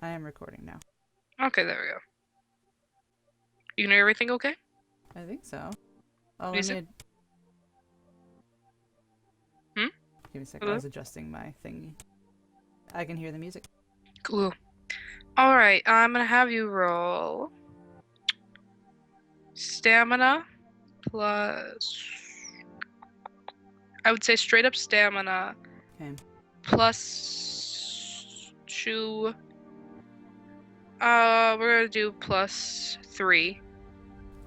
I am recording now. Okay, there we go. You know everything okay? I think so. Oh, let Music? me Hmm? give me a sec. I Hello? was adjusting my thingy. I can hear the music. Cool. Alright, I'm gonna have you roll stamina plus. I would say straight up stamina Okay. plus 2. We're gonna do plus 3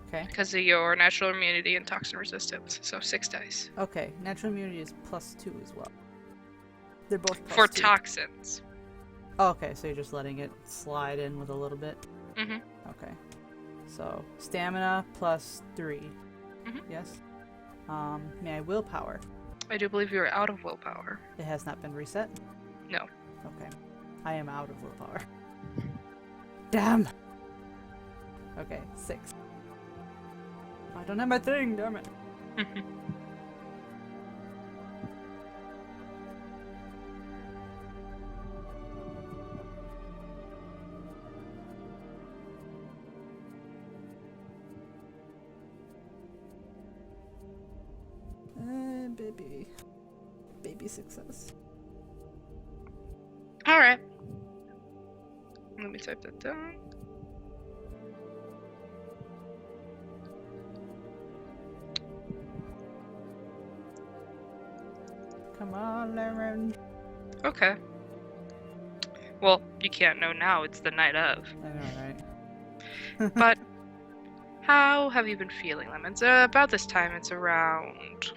Okay. because of your natural immunity and toxin resistance. So 6 dice. Okay. Natural immunity is +2 as well. They're both For +2. toxins. Oh, okay, so you're just letting it slide in with a little bit. Mm-hmm. Okay. So stamina +3. Mm-hmm. Yes. May I willpower? I do believe you're out of willpower. It has not been reset. No. Okay. I am out of willpower. Damn. Okay, 6. I don't have my thing. Damn it. Baby. Baby success. Alright. Let me type that down. Come on, Lauren. Okay. Well, you can't know now, it's the night of. I know, right? But how have you been feeling, Lemons? About this time, it's around.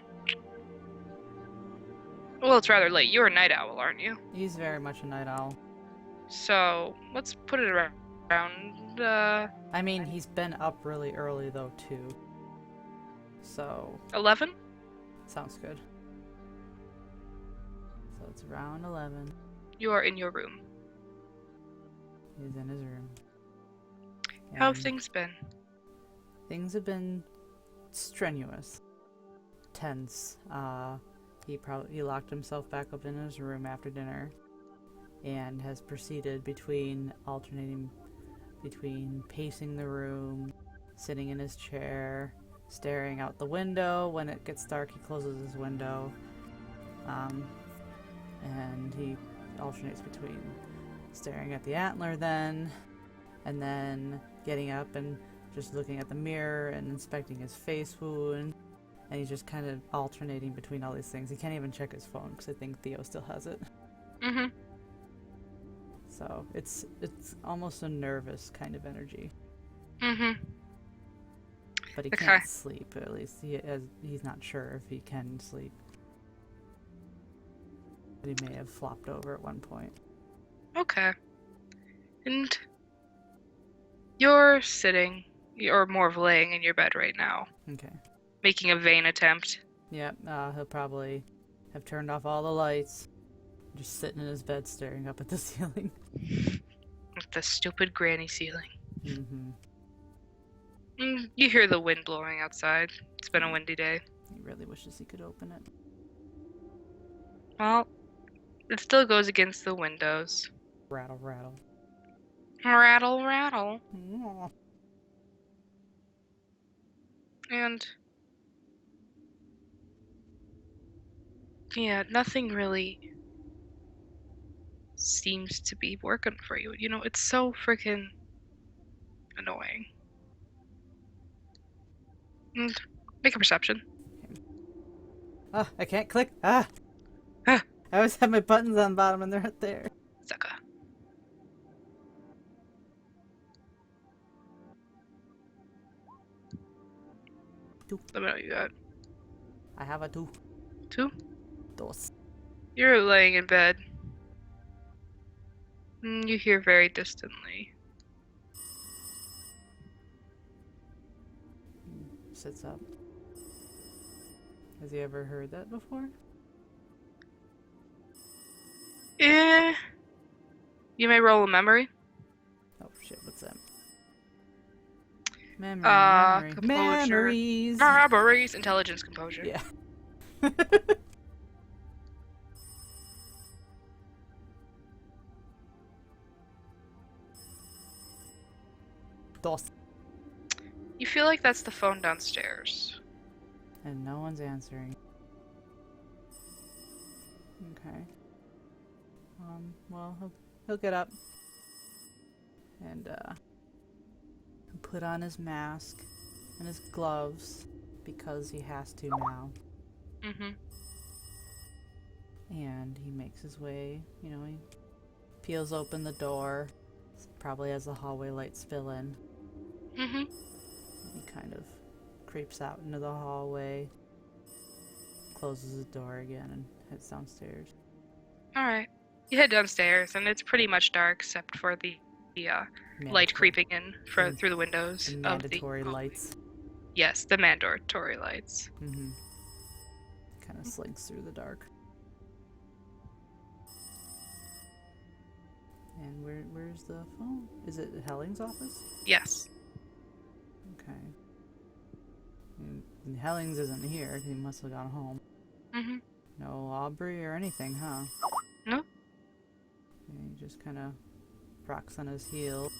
Well, it's rather late. You're a night owl, aren't you? He's very much a night owl. So let's put it around. I mean, he's been up really early though too. So 11? sounds good. So it's around 11. You are in your room. He's in his room. How have And things been? things have been strenuous, tense. He locked himself back up in his room after dinner, and has proceeded alternating between pacing the room, sitting in his chair, staring out the window. When it gets dark, he closes his window, and he alternates between staring at the antler and then getting up and just looking at the mirror and inspecting his face wound. And he's just kind of alternating between all these things. He can't even check his phone because I think Theo still has it. Mm-hmm. So it's almost a nervous kind of energy. Mm-hmm. But he Okay. can't sleep. At least he's not sure if he can sleep. But he may have flopped over at one point. Okay. And you're sitting, or more of laying in your bed right now, Okay. making a vain attempt. Yep. He'll probably have turned off all the lights, just sitting in his bed staring up at the ceiling. With the stupid granny ceiling. Mm-hmm. You hear the wind blowing outside. It's been a windy day. He really wishes he could open it. Well, it still goes against the windows. Rattle, rattle. Rattle, rattle. Mm. And yeah, nothing really seems to be working for you. You know, it's so freaking annoying. And make a perception. Ah, I can't click. Ah! Ah. I always have my buttons on the bottom and they're not there. Sucker. Two. Let me know what you got. I have a 2. 2? Dos. You're laying in bed. You hear very distantly. Sits up. Has he ever heard that before? Eh. You may roll a memory. Oh shit, what's that? Memory. Composure. Memories! Memories. Intelligence, composure. Yeah. dos. You feel like that's the phone downstairs. And no one's answering. Okay. Well, he'll get up. And, put on his mask and his gloves because he has to now. Mm-hmm. And he makes his way, he peels open the door, probably as the hallway lights spill in. Mm-hmm. He kind of creeps out into the hallway, closes the door again, and heads downstairs. Alright. You head downstairs, and it's pretty much dark except for the light creeping in through the windows the of mandatory the lights. Yes, the mandatory lights. Mm-hmm. Kind of slinks through the dark. And where's the phone? Is it Helling's office? Yes. Okay. And Helling's isn't here. He must have gone home. Mm-hmm. No Aubrey or anything, huh? No. And he just kind of rocks on his heel.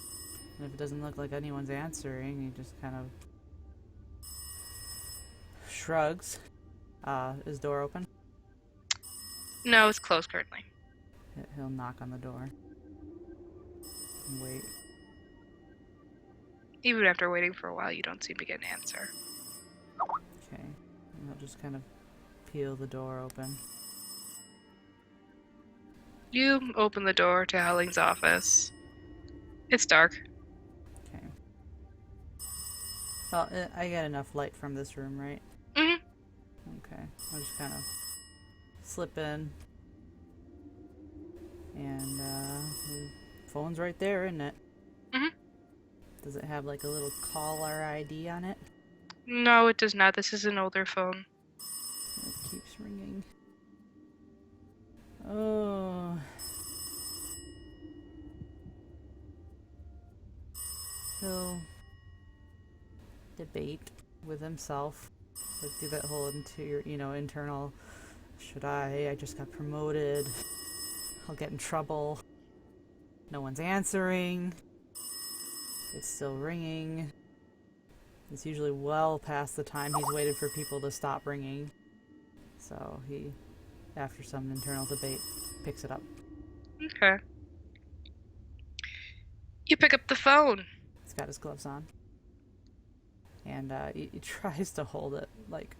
And if it doesn't look like anyone's answering, he just kind of shrugs. Is door open? No, it's closed currently. He'll knock on the door. And wait. Even after waiting for a while, you don't seem to get an answer. Okay. And he'll just kind of peel the door open. You open the door to Helling's office. It's dark. Okay. Well, I get enough light from this room, right? Mm-hmm. Okay. I'll just kind of slip in. And, the phone's right there, isn't it? Mm-hmm. Does it have, like, a little caller ID on it? No, it does not. This is an older phone. It keeps ringing. Oh. He'll debate with himself. Like, do that whole internal, should I just got promoted. I'll get in trouble. No one's answering. It's still ringing. It's usually well past the time he's waited for people to stop ringing. So he, after some internal debate, picks it up. Okay. You pick up the phone. He's got his gloves on. And he tries to hold it, like,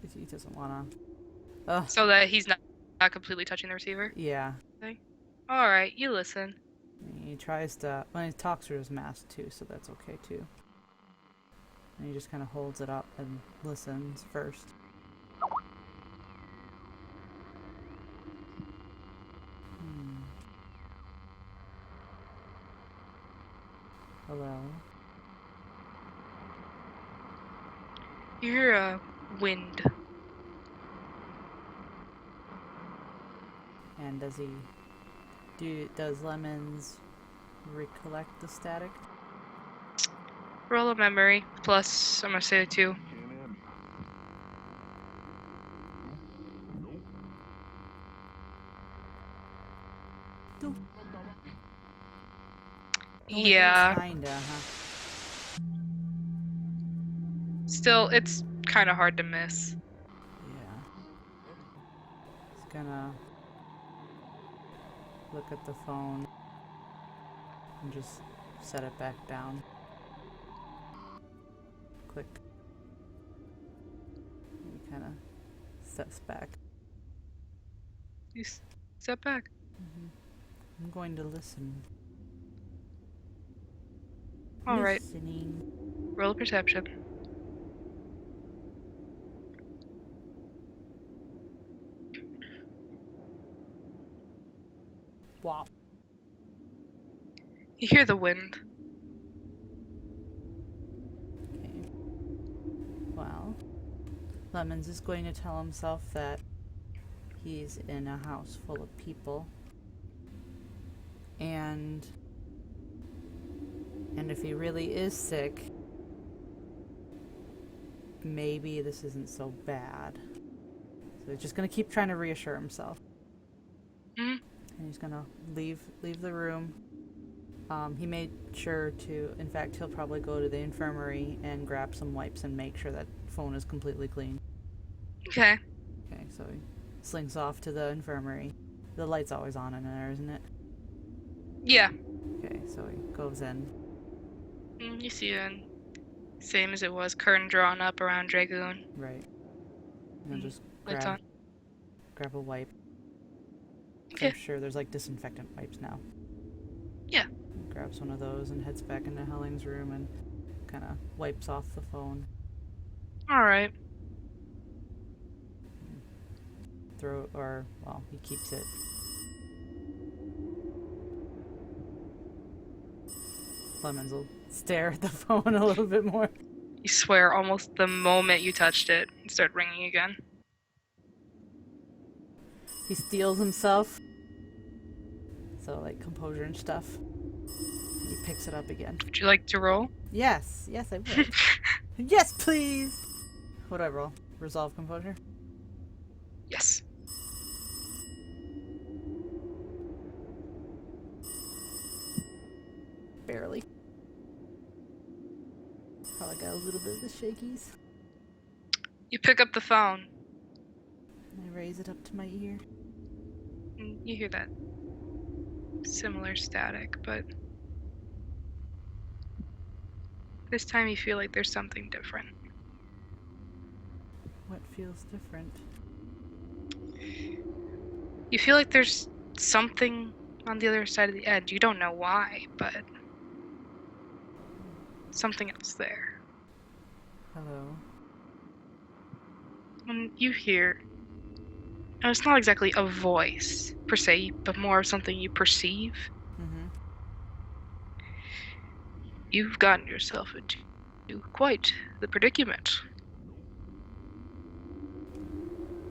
if he doesn't want to. So that he's not completely touching the receiver? Yeah. Alright, you listen. He tries to, well, he talks through his mask too, so that's okay too. And he just kind of holds it up and listens first. Hello? You hear a wind. And does Lemons recollect the static? Roll a memory. Plus, I'm gonna say 2. Yeah. Kinda, huh? Still, it's kind of hard to miss. Yeah. He's gonna look at the phone and just set it back down. Click. He kind of steps back. You step back. I'm going to listen. Alright. Listening. Roll a perception. Wow. You hear the wind. Okay. Well, Lemons is going to tell himself that he's in a house full of people. And if he really is sick, maybe this isn't so bad. So he's just gonna keep trying to reassure himself. Mm-hmm. And he's gonna leave the room He made sure to, in fact, he'll probably go to the infirmary and grab some wipes and make sure that phone is completely clean. Okay. Okay, so he slinks off to the infirmary. The light's always on in there, isn't it? Yeah. Okay, so he goes in. You see it. Same as it was, curtain drawn up around Dragoon. Right. And he'll just Lights on. grab a wipe. Okay. I'm sure there's like disinfectant wipes now. Yeah. He grabs one of those and heads back into Helling's room and kind of wipes off the phone. Alright. He keeps it. Lemons will stare at the phone a little bit more. You swear almost the moment you touched it, it started ringing again. He steels himself. So, like, composure and stuff. He picks it up again. Would you like to roll? Yes, I would. Yes, please! What do I roll? Resolve composure? Yes. Barely. Probably got a little bit of the shakies. You pick up the phone. I raise it up to my ear. And you hear that similar static, but this time you feel like there's something different. What feels different? You feel like there's something on the other side of the edge. You don't know why, but something else there. Hello. And you hear, and it's not exactly a voice per se, but more something you perceive. Mm-hmm. You've gotten yourself into quite the predicament.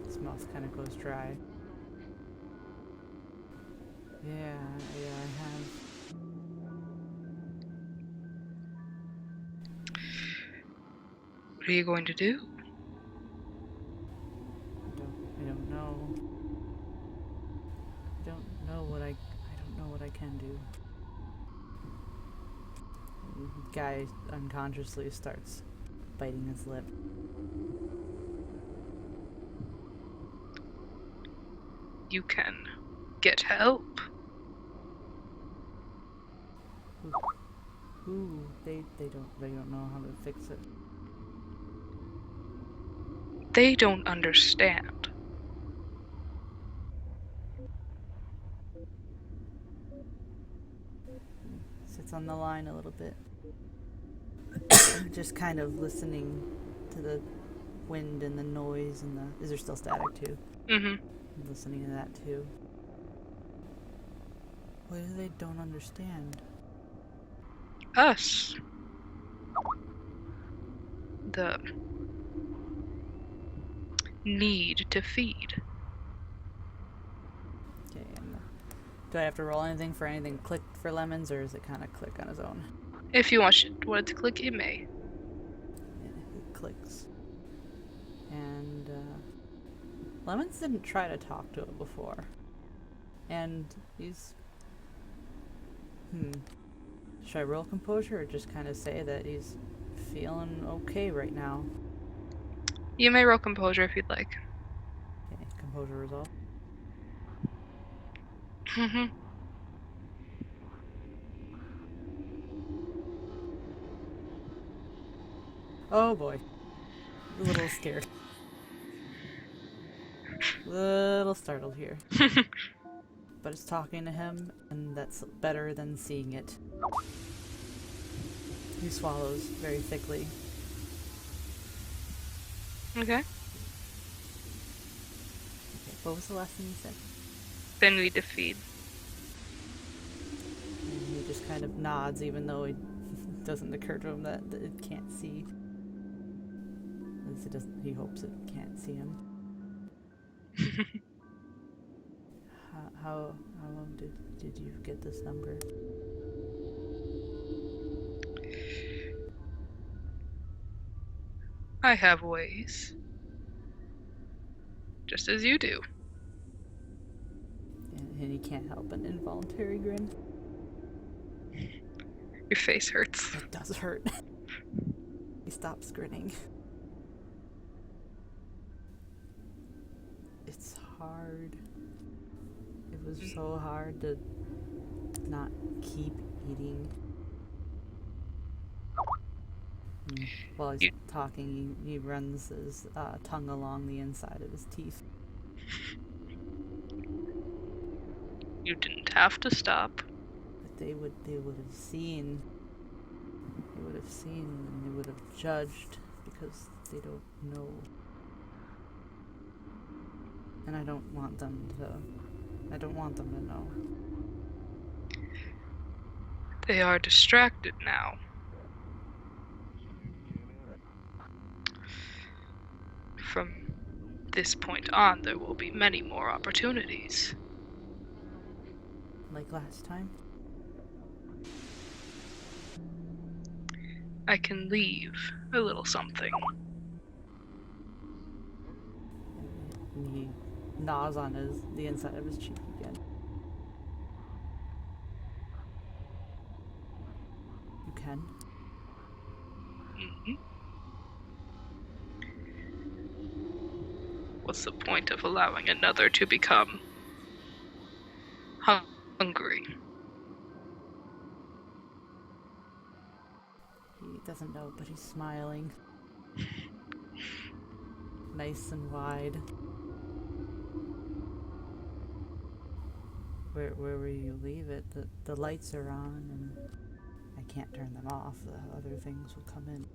His mouth kind of goes dry. Yeah, I have. What are you going to do? I don't know. I don't know what I can do. The guy unconsciously starts biting his lip. You can get help. Ooh, they don't know how to fix it. They don't understand. Sits on the line a little bit. Just kind of listening to the wind and the noise and the... Is there still static too? Mm-hmm. Listening to that too. What do they don't understand? Us. The need to feed. Okay, and do I have to roll anything for anything clicked for Lemons, or is it kind of click on his own? If you wanted to click, it may. Yeah, it clicks. And Lemons didn't try to talk to it before. And he's... Should I roll composure or just kind of say that he's feeling okay right now? You may roll composure if you'd like. Okay, composure resolve. Mm-hmm. Oh boy. A little scared. Little startled here. But it's talking to him, and that's better than seeing it. He swallows very thickly. Okay. What was the last thing you said? Then we defeat. And he just kind of nods, even though it doesn't occur to him that it can't see. At least it doesn't. He hopes it can't see him. How long did you get this number? I have ways. Just as you do. And he can't help an involuntary grin. Your face hurts. It does hurt. He stops grinning. It's hard. It was so hard to not keep eating. While he's talking, he runs his tongue along the inside of his teeth. You didn't have to stop. But they would have seen. They would have seen and they would have judged because they don't know. And I don't want them to know. They are distracted now. From this point on, there will be many more opportunities. Like last time? I can leave a little something. And he gnaws on the inside of his cheek again. You can? Mm-hmm. What's the point of allowing another to become hungry? He doesn't know, but he's smiling. Nice and wide. Where will you leave it? The lights are on and I can't turn them off. The other things will come in.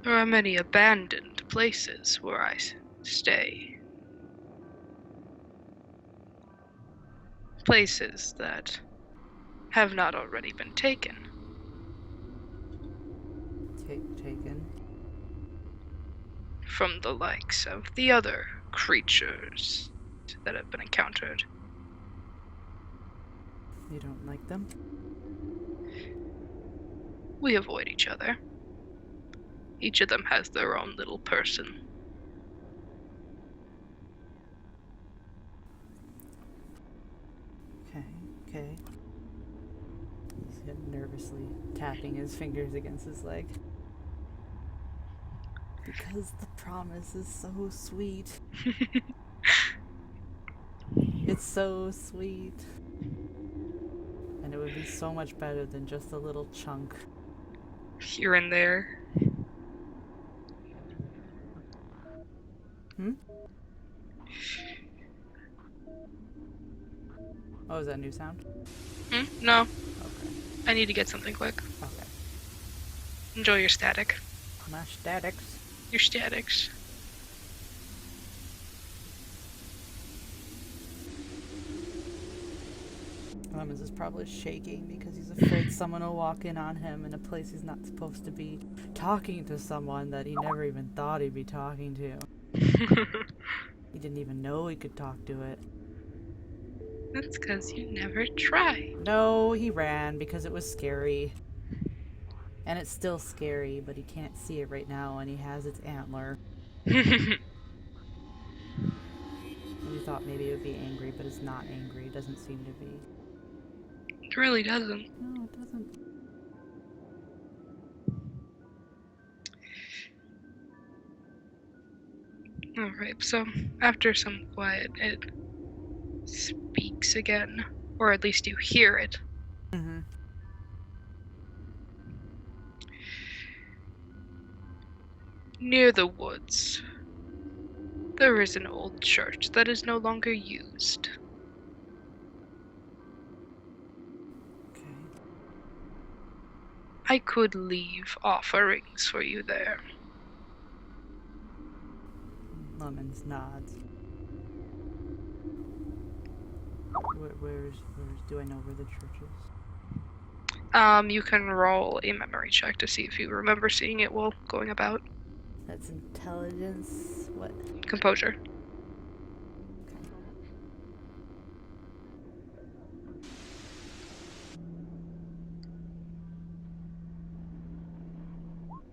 There are many abandoned places where I stay. Places that have not already been taken. Taken? From the likes of the other creatures that have been encountered. You don't like them? We avoid each other. Each of them has their own little person. Okay. He's nervously tapping his fingers against his leg. Because the promise is so sweet. It's so sweet. And it would be so much better than just a little chunk. Here and there. Oh, is that a new sound? No. Okay. I need to get something quick. Okay. Enjoy your static. My statics. Your statics. Lemons is probably shaking because he's afraid someone will walk in on him in a place he's not supposed to be, talking to someone that he never even thought he'd be talking to. He didn't even know he could talk to it. That's because you never try. No, he ran because it was scary. And it's still scary, but he can't see it right now, and he has its antler. And he thought maybe it would be angry, but it's not angry. It doesn't seem to be. It really doesn't. No, it doesn't. Alright, so after some quiet, it speaks again. Or at least you hear it. Mm-hmm. Near the woods, there is an old church that is no longer used. Okay. I could leave offerings for you there. Lemons nods. Where's do I know where the church is? You can roll a memory check to see if you remember seeing it while going about. That's intelligence. What? Composure. Okay.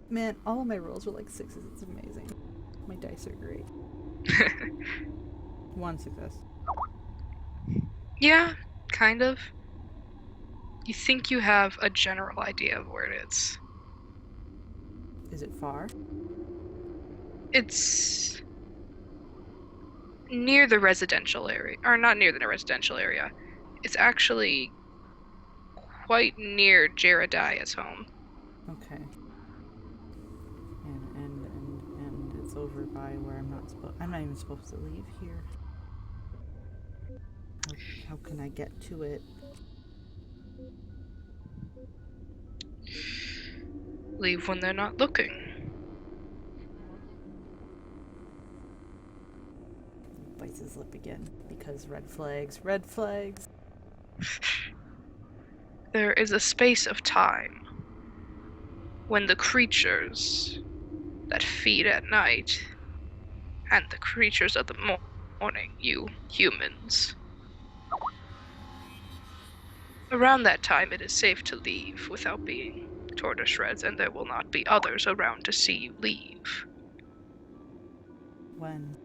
Man, all of my rolls are like sixes. It's amazing. My dice are great. One success. Yeah, kind of. You think you have a general idea of where it is. Is it far? It's near the residential area, or not near the residential area. It's actually quite near Jeremiah's home. Okay. And it's over by where I'm not even supposed to leave here. How can I get to it? Leave when they're not looking. Bites his lip again. Because red flags. Red flags! There is a space of time when the creatures that feed at night and the creatures of the morning, you humans. Around that time, it is safe to leave without being torn to shreds, and there will not be others around to see you leave. When?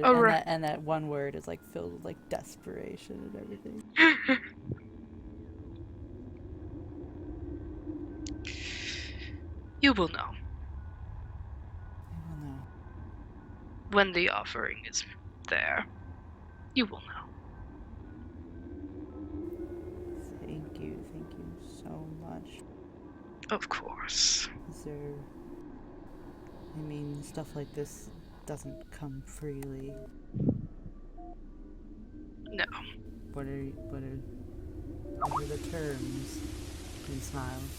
Ar- And that one word is like filled with like desperation and everything. You will know I will know. when the offering is there. You will know. Thank you so much. Of course. Is there... I mean, stuff like this doesn't come freely. No. What are the terms? He smiles.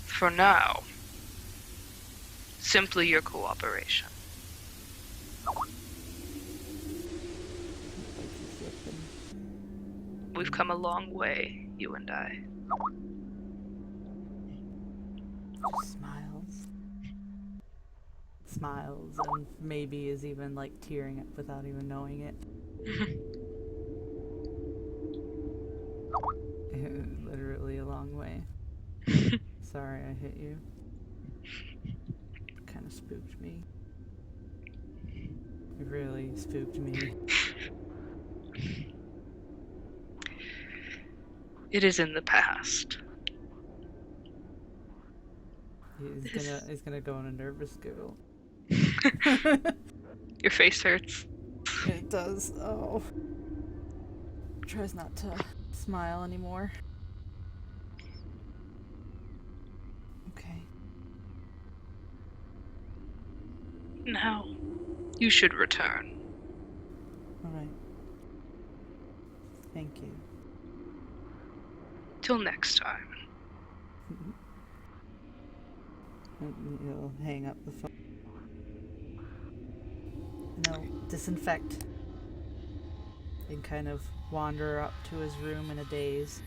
For now, simply your cooperation. Bites his lip and We've come a long way, you and I. just smiles. Smiles and maybe is even like tearing it without even knowing it. Literally a long way. Sorry I hit you. Kind of spooked me. It really spooked me. It is in the past. He's gonna go on a nervous giggle. Your face hurts. It does. Oh. Tries not to smile anymore. Okay. Now, you should return. Alright. Thank you. Till next time. He'll hang up the phone. And he'll disinfect. And kind of wander up to his room in a daze.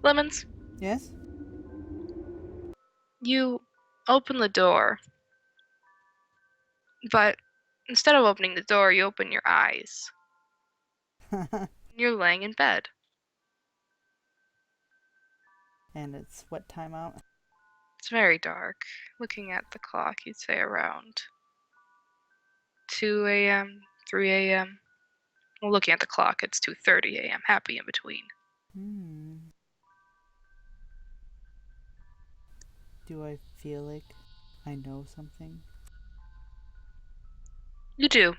Lemons, Yes? you open the door, but instead of opening the door, you open your eyes. You're laying in bed. And it's what time out? It's very dark. Looking at the clock, you'd say around 2 a.m., 3 a.m. Well, looking at the clock, it's 2:30 a.m. Happy in between. Do I feel like I know something? You do.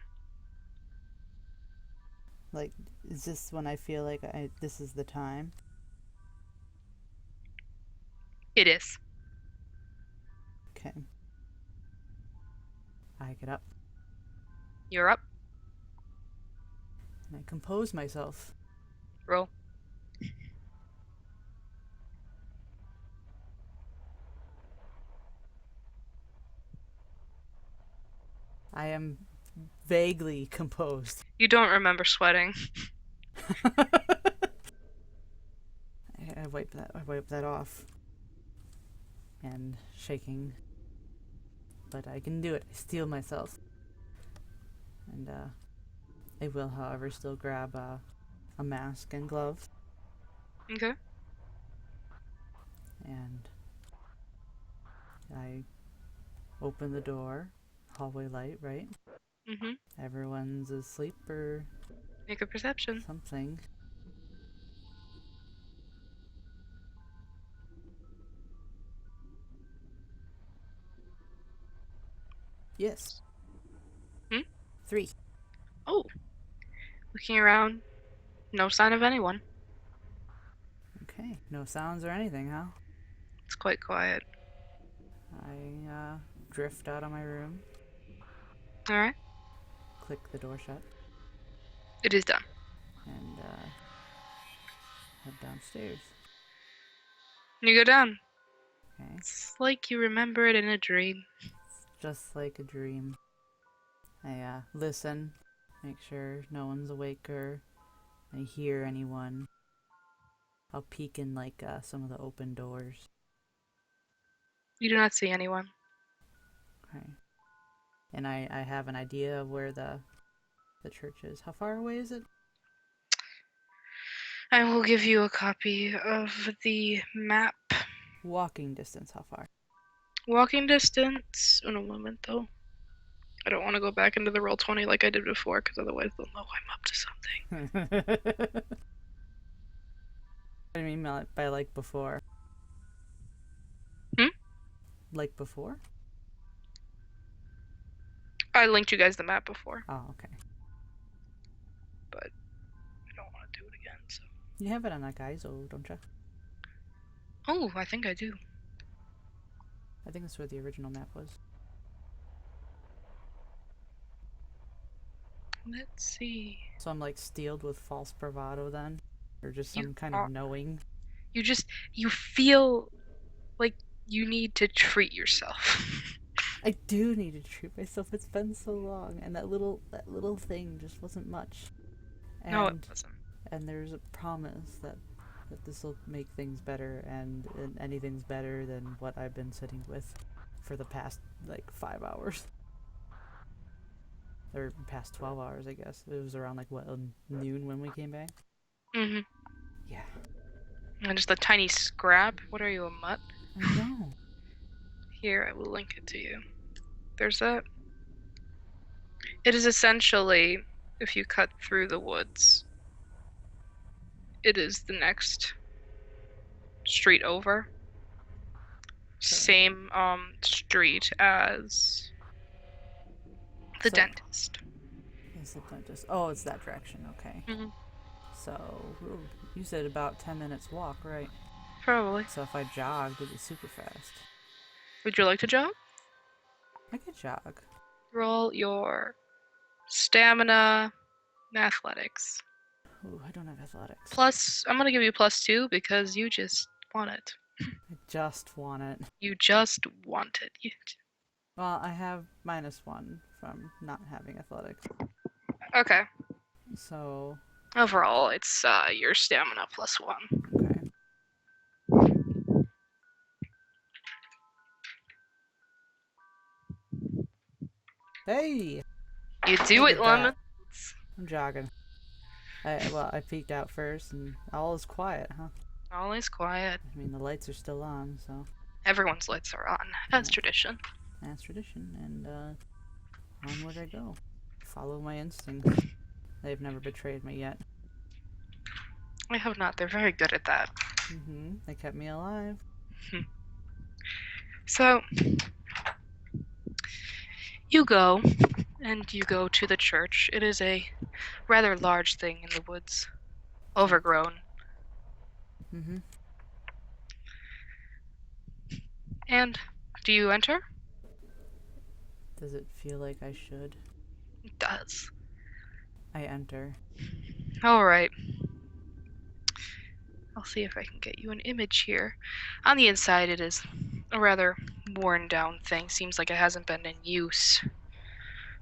Like, is this when I feel like this is the time? It is. Okay. I get up You're up. and I compose myself. Roll. I am vaguely composed. You don't remember sweating. I wipe that off. And shaking. But I can do it. I steel myself. And I will, however, still grab a mask and gloves. Okay. And I open the door. Hallway light, right? Mm-hmm. Everyone's asleep or Make a perception. something. Yes. Hmm? 3. Oh, looking around, no sign of anyone. Okay. No sounds or anything, huh? It's quite quiet. I drift out of my room, All right, click the door shut, it is done. and head downstairs. You go down. Okay. It's like you remember it in a dream. Just like a dream. I listen, make sure no one's awake or I hear anyone. I'll peek in like some of the open doors. You do not see anyone. Okay. And I have an idea of where the church is. How far away is it? I will give you a copy of the map. Walking distance, how far? Walking distance. In a moment, though. I don't want to go back into the Roll20 like I did before, because otherwise they'll know I'm up to something. I mean by like before. Hmm? Like before? I linked you guys the map before, Oh, okay. but I don't want to do it again, so. You have it on like ISO, don't you? Oh, I think I do. I think that's where the original map was. Let's see. So I'm like steeled with false bravado then? Or just some You kind are- of knowing? You feel like you need to treat yourself. I do need to treat myself. It's been so long, and that little thing just wasn't much. And, No, it wasn't. And there's a promise that this will make things better, and anything's better than what I've been sitting with for the past like 5 hours, or past 12 hours, I guess. It was around like what, noon when we came back. Mm-hmm. Yeah. And just a tiny scrap. What are you, a mutt? I know. Here, I will link it to you. There's that. It is essentially, if you cut through the woods, it is the next street over. Same street as the So- dentist. Is the dentist? Oh, it's that direction. Okay. Mhm. So you said about 10 minutes walk, right? Probably. So if I jogged, it'd be super fast. Would you like to jog? I could jog. Roll your stamina and athletics. Ooh, I don't have athletics. Plus, I'm gonna give you +2 because you just want it. I just want it. You just want it. Well, I have -1 from not having athletics. Okay. So, Overall, it's your stamina +1. okay. Hey! You do Look it, at that. Lemon. I'm jogging. I peeked out first, and all is quiet, huh? Always quiet. I mean, the lights are still on, so Everyone's lights are on, as Yeah. tradition. that's tradition. And onward I go. Follow my instincts. They've never betrayed me yet. I have not. They're very good at that. They kept me alive. So, you go, and you go to the church. It is a rather large thing in the woods, overgrown. And do you enter? Does it feel like I should? It does. I enter. All right. I'll see if I can get you an image here. On the inside, it is a rather worn down thing. Seems like it hasn't been in use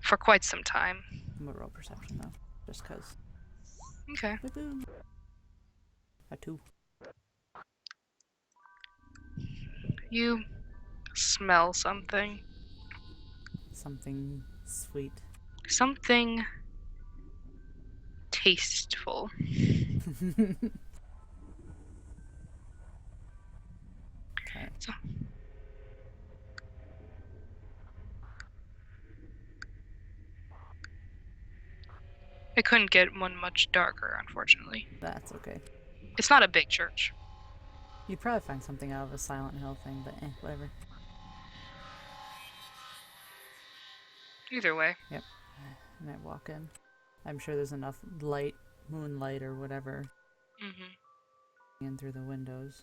for quite some time. I'm gonna roll perception though, just cause. Okay. Boom. A 2. You smell something. Something sweet. Something tasteful. Okay. It couldn't get one much darker, unfortunately. That's okay. It's not a big church. You'd probably find something out of a Silent Hill thing, but whatever. Either way. Yep. And I walk in. I'm sure there's enough light, moonlight or whatever, in through the windows.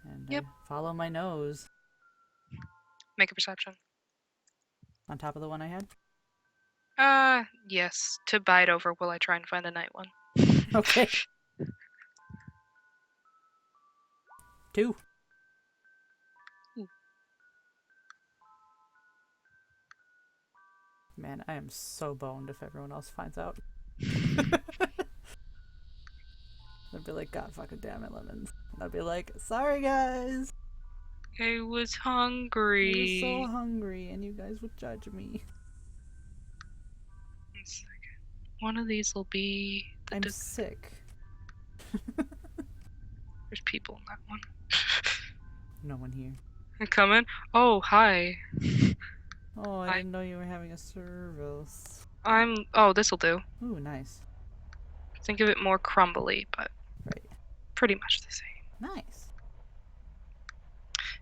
And Yep. I follow my nose. Make a perception. On top of the one I had? Yes. To bide over while I try and find a night one. Okay. 2. Ooh. Man, I am so boned if everyone else finds out. I'd be like, God fucking damn it, Lemons. And I'd be like, sorry guys. I was hungry. I was so hungry and you guys would judge me. One second. One of these will be... I'm sick. There's people in that one. No one here. Come in. Oh, hi. Oh, I didn't know you were having a service. Oh, this'll do. Ooh, nice. Think of it more crumbly, but Right. pretty much the same. Nice.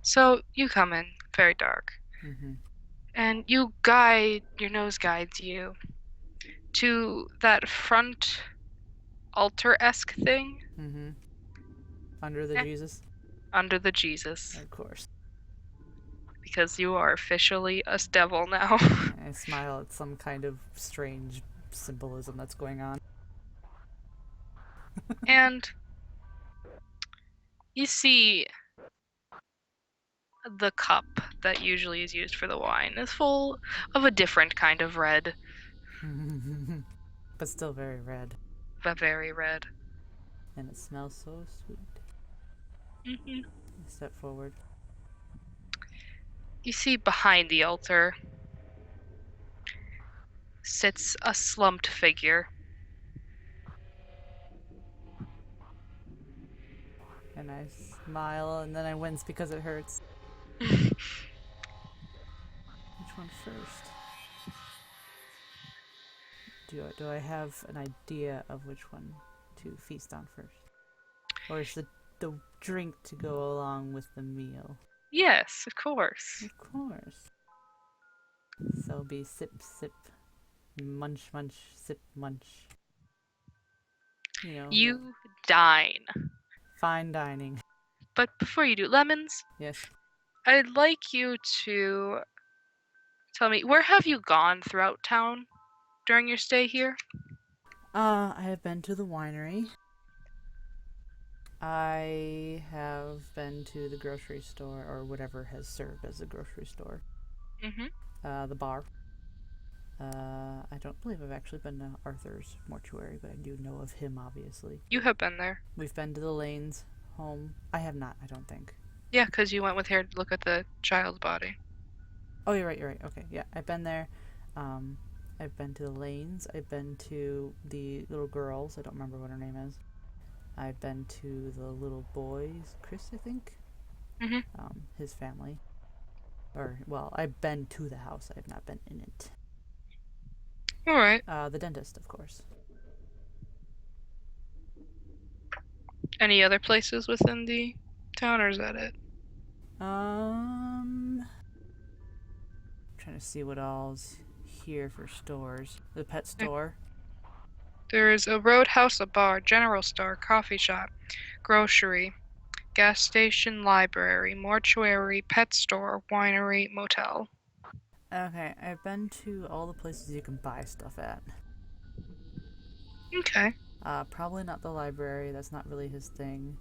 So, you come in, very dark. Mm-hmm. And your nose guides you to that front altar-esque thing. Mm-hmm. Under the Jesus? Under the Jesus. Of course. Because you are officially a devil now. I smile at some kind of strange symbolism that's going on. And you see the cup that usually is used for the wine is full of a different kind of red. But still very red. But very red. And it smells so sweet. Mm-hmm. I step forward. You see behind the altar sits a slumped figure. And I smile and then I wince because it hurts. Which one first? Do I have an idea of which one to feast on first? Or is the drink to go along with the meal? Yes, of course. Of course. So it'll be sip, sip, munch, munch, sip, munch. You know. You dine. Fine dining. But before you do, Lemons, Yes. I'd like you to tell me, where have you gone throughout town during your stay here? I have been to the winery. I have been to the grocery store, or whatever has served as a grocery store. Mm-hmm. The bar. I don't believe I've actually been to Arthur's mortuary, but I do know of him, obviously. You have been there. We've been to the Lanes home. I have not, I don't think. Yeah, because you went with her to look at the child's body. Oh, you're right. Okay, yeah, I've been there. I've been to the Lanes. I've been to the little girls. I don't remember what her name is. I've been to the little boys, Chris, I think. Mm-hmm. His family. Well, I've been to the house. I've not been in it. All right. The dentist, of course. Any other places within the town, or is that it? Trying to see what all's here for stores. The pet store. There is a roadhouse, a bar, general store, coffee shop, grocery, gas station, library, mortuary, pet store, winery, motel. Okay, I've been to all the places you can buy stuff at. Okay. Probably not the library. That's not really his thing.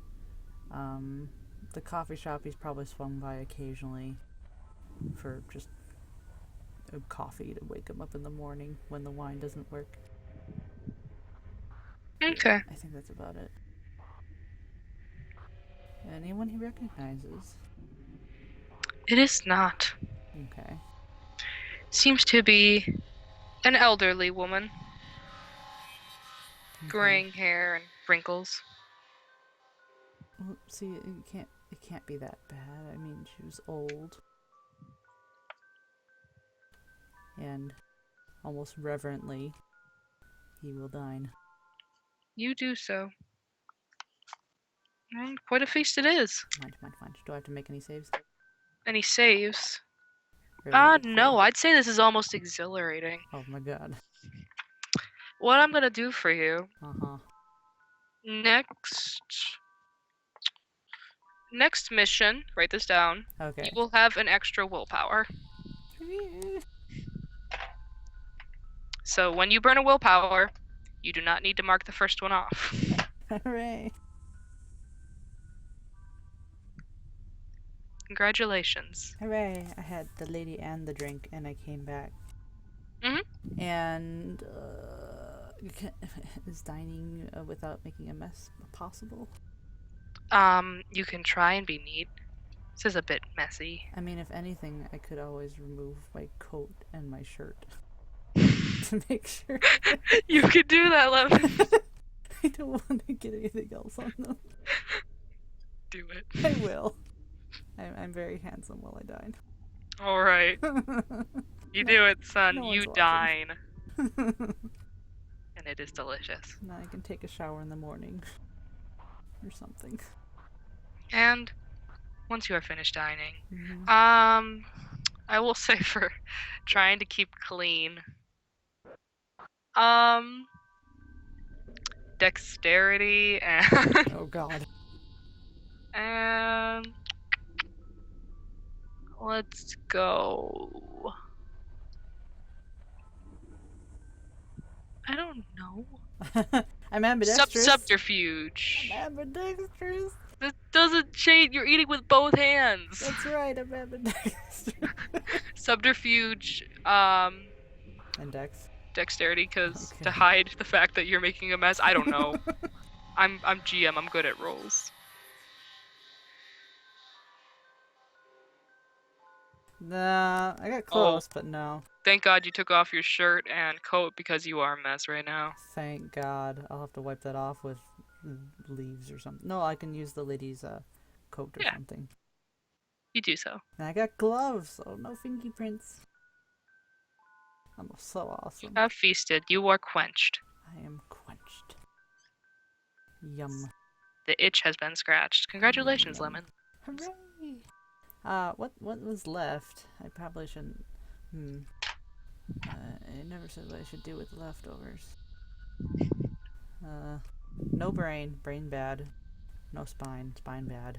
The coffee shop he's probably swung by occasionally for just a coffee to wake him up in the morning when the wine doesn't work. Okay. I think that's about it. Anyone he recognizes? It is not. Okay. Seems to be an elderly woman. Okay. Graying hair and wrinkles. Well, see, it can't be that bad. I mean, she was old. And almost reverently, he will dine. You do so. And quite a feast it is. Mind. Do I have to make any saves? Any saves? Really? No, I'd say this is almost exhilarating. Oh my god. What I'm gonna do for you Uh-huh. next mission, write this down. Okay. You will have an extra willpower. So when you burn a willpower, you do not need to mark the first one off. Hooray. Congratulations. Hooray. I had the lady and the drink, and I came back. Mm-hmm. And, is dining without making a mess possible? You can try and be neat. This is a bit messy. I mean, if anything, I could always remove my coat and my shirt to make sure. You could do that, Lemon. I don't want to get anything else on them. Do it. I will. I'm very handsome while I dine. All right. You do it, son. no You one's watching. dine. And it is delicious. Now I can take a shower in the morning. Or something. And once you are finished dining, Mm-hmm. I will say for trying to keep clean, dexterity and Oh god. and let's go. I don't know. I'm ambidextrous. Subterfuge. I'm ambidextrous. That doesn't change. You're eating with both hands. That's right, I'm ambidextrous. Subterfuge, And dex. dexterity, because Okay. to hide the fact that you're making a mess. I don't know. I'm GM. I'm good at rolls. Nah, I got close, but no. Thank God you took off your shirt and coat because you are a mess right now. Thank God. I'll have to wipe that off with leaves or something. No, I can use the lady's coat or Yeah. something. You do so. And I got gloves, so no fingerprints. I'm so awesome. You have feasted. You are quenched. I am quenched. Yum. The itch has been scratched. Congratulations, Yum. Lemon. Hooray! What was left? I probably shouldn't. I never said what I should do with the leftovers. No brain. Brain bad. No spine. Spine bad.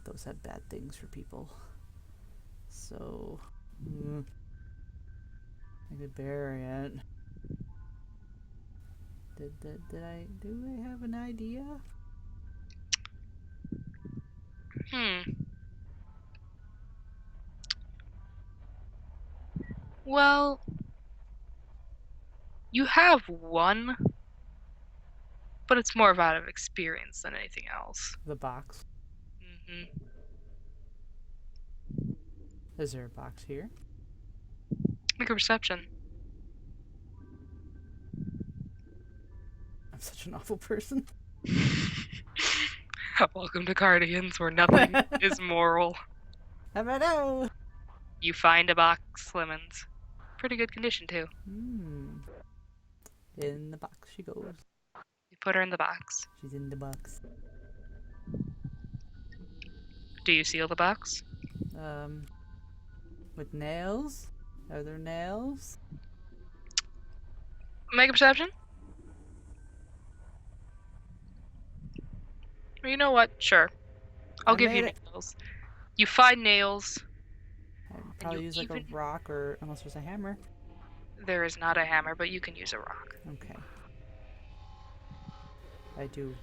Those have bad things for people. So, I could bury it. Do I have an idea? Well, you have one, but it's more of out of experience than anything else. The box. Is there a box here? Make a perception. I'm such an awful person. Welcome to Guardians, where nothing is moral. Hello. You find a box, Lemons. Pretty good condition, too. In the box she goes. You put her in the box. She's in the box. Do you seal the box? With nails? Are there nails? Make a perception. You know what? Sure. I'll give you nails. You find nails. I'd probably use like a rock or unless there's a hammer. There is not a hammer, but you can use a rock. Okay. I do.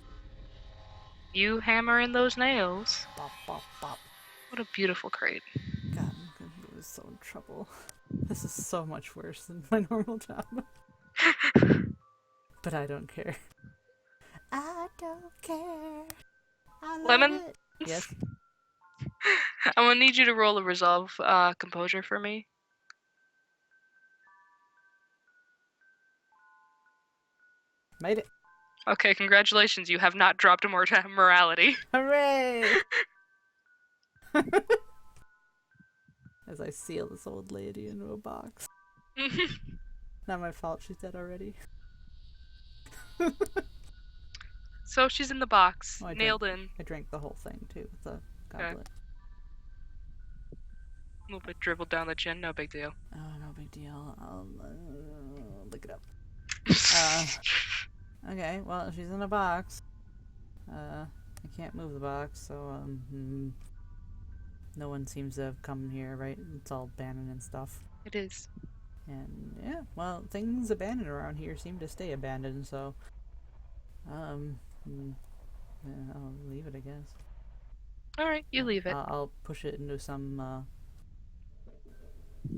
You hammer in those nails. Bop, bop, bop. What a beautiful crate. God, I was so in trouble. This is so much worse than my normal job. But I don't care. I don't care. I love Lemon? it. Yes. I'm gonna need you to roll a resolve composure for me. Made it. Okay, congratulations. You have not dropped a morality. Hooray! As I seal this old lady into a box. Not my fault. She's dead already. So she's in the box, Oh, I nailed in. I drank the whole thing too with the Okay. goblet. A little bit dribbled down the chin, no big deal. Oh, no big deal. I'll look it up. Okay, well, she's in a box. I can't move the box, so no one seems to have come here, right? It's all abandoned and stuff. It is. And yeah, well, things abandoned around here seem to stay abandoned, so yeah, I'll leave it, I guess. Alright, you leave it. I'll push it into some.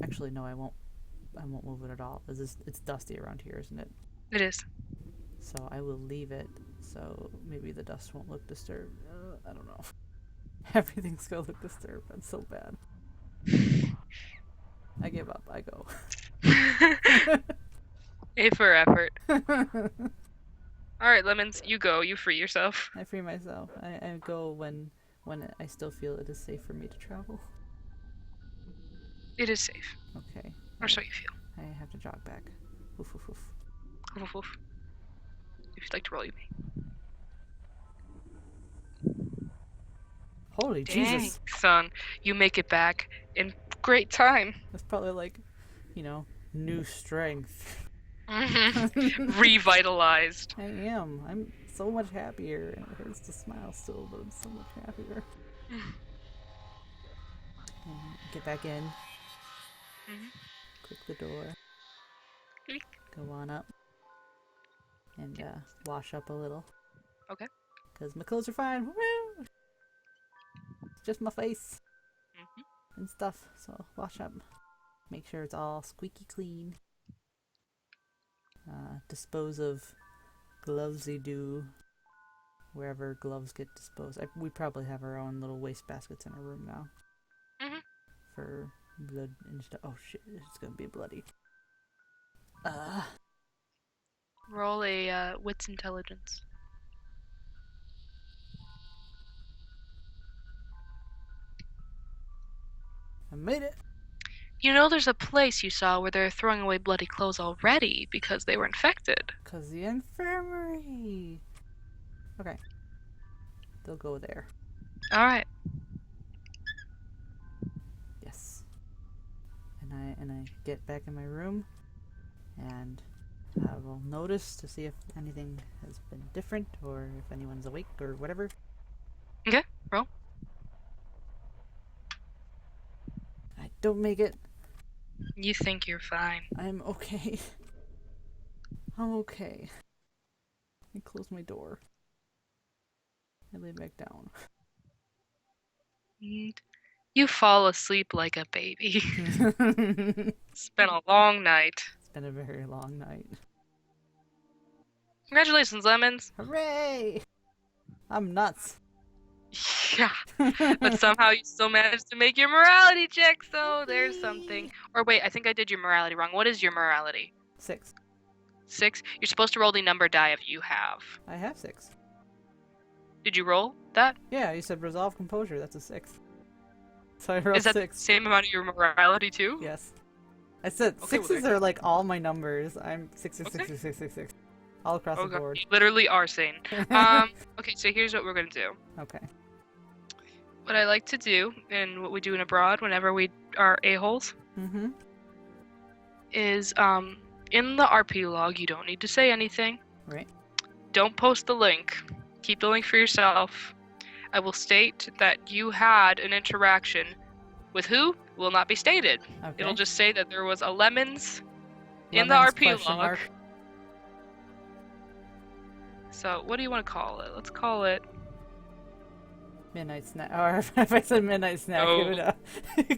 Actually, no, I won't. I won't move it at all. It's dusty around here, isn't it? It is. So I will leave it. So maybe the dust won't look disturbed. I don't know. Everything's gonna look disturbed. That's so bad. I give up. I go. A for effort. Alright, Lemons, you go. You free yourself. I free myself. I go when I still feel it is safe for me to travel. It is safe. Okay. Or so you feel. I have to jog back. Woof woof woof. Woof, woof. If you'd like to roll, you may. Holy Dang, Jesus! son. You make it back in great time. That's probably like, new strength. Revitalized. I am. I'm so much happier. And it hurts to smile still, but I'm so much happier. Get back in. Click the door. Click. Go on up. And wash up a little. Okay. Because my clothes are fine. Woo! It's just my face. And stuff. So wash up. Make sure it's all squeaky clean. Dispose of glovesy do wherever gloves get disposed. We probably have our own little waste baskets in our room now. For blood and stuff. Oh shit, it's gonna be bloody. Roll a wits intelligence. I made it! You know there's a place you saw where they're throwing away bloody clothes already because they were infected. Cause the infirmary! Okay. They'll go there. Alright. Yes. And I get back in my room and I will notice to see if anything has been different or if anyone's awake or whatever. Okay, roll. I don't make it. You think you're fine. I'm okay. I'm okay. I close my door. I lay back down. And you fall asleep like a baby. It's been a long night. It's been a very long night. Congratulations, Lemons. Hooray! I'm nuts. Yeah. But somehow you still managed to make your morality check, so there's something. Or wait, I think I did your morality wrong. What is your morality? 6. 6? You're supposed to roll the number die if you have. I have 6. Did you roll that? Yeah, you said resolve composure. That's a 6. So I rolled Is that 6. the same amount of your morality too? Yes. I said Okay, well, 6s are like all my numbers. I'm 6, 6, Okay. 6, 6, 6, 6, 6. All across the board. You literally are sane. Okay, so here's what we're gonna do. Okay. What I like to do, and what we do in abroad whenever we are a-holes, Mm-hmm. is in the RP log, you don't need to say anything. Right. Don't post the link. Keep the link for yourself. I will state that you had an interaction with who will not be stated. Okay. It'll just say that there was a Lemons in the Lemons RP question log. mark. So what do you want to call it? Let's call it Midnight snack. Or if I said midnight snack, No. give it up.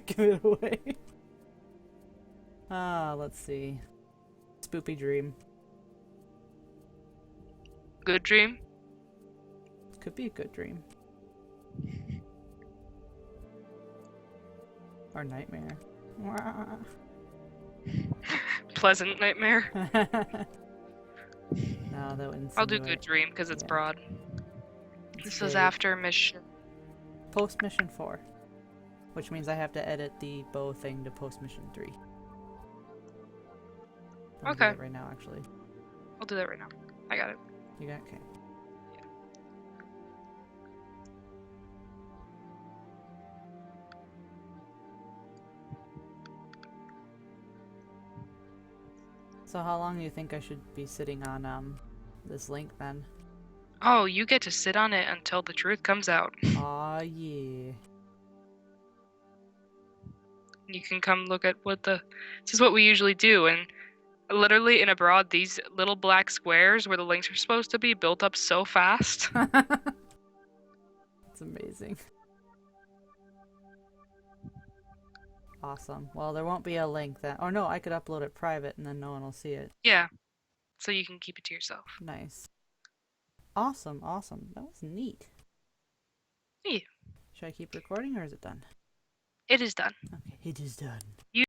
Give it away. Let's see. Spoopy dream. Good Dream. Could be a good dream. Or nightmare. Pleasant Nightmare. No, that wouldn't. I'll do Good Dream because it's Yeah. broad. This is vague. after mission. Post mission 4. Which means I have to edit the bow thing to post mission 3. I'll do Okay. that right now, actually. I'll do that right now. I got it. You got okay. So how long do you think I should be sitting on this link then? Oh, you get to sit on it until the truth comes out. Aw, yeah. You can come look at what the. This is what we usually do, and literally in Abroad, these little black squares where the links are supposed to be built up so fast. It's amazing. Awesome. Well, there won't be a link then. Oh no, I could upload it private and then no one will see it. Yeah, so you can keep it to yourself. Nice. Awesome, awesome. That was neat. Yeah. Should I keep recording or is it done? It is done. Okay, it is done.